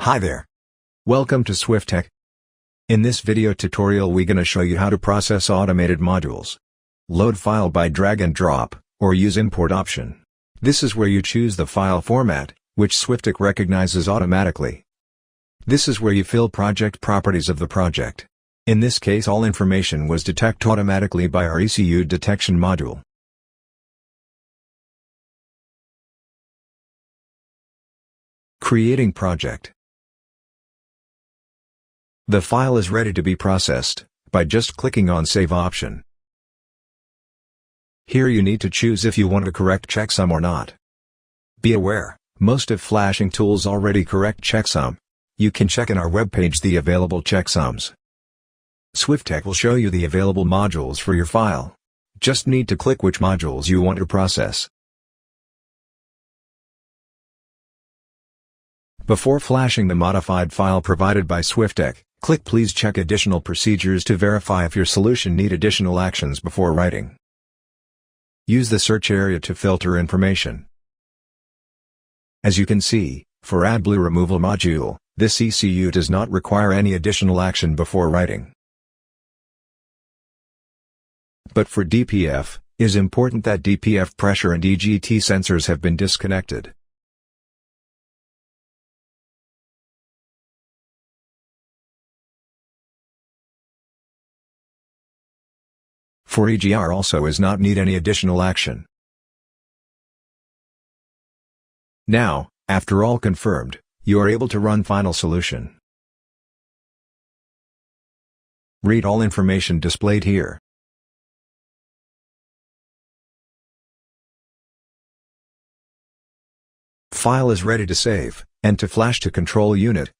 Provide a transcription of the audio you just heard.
Hi there. Welcome to SWIFTEC. In this video tutorial we're gonna show you how to process automated modules. Load file by drag and drop, or use import option. This is where you choose the file format, which SWIFTEC recognizes automatically. This is where you fill project properties of the project. In this case all information was detected automatically by our ECU detection module. Creating project. The file is ready to be processed by just clicking on Save option. Here you need to choose if you want to correct checksum or not. Be aware, most of flashing tools already correct checksum. You can check in our webpage the available checksums. SWIFTEC will show you the available modules for your file. Just need to click which modules you want to process. Before flashing the modified file provided by SWIFTEC, click Please check additional procedures to verify if your solution need additional actions before writing. Use the search area to filter information. As you can see, for AdBlue removal module, this ECU does not require any additional action before writing. But for DPF, it is important that DPF pressure and EGT sensors have been disconnected. For EGR also is not need any additional action. Now, after all confirmed, you are able to run final solution. Read all information displayed here. File is ready to save, and to flash to control unit,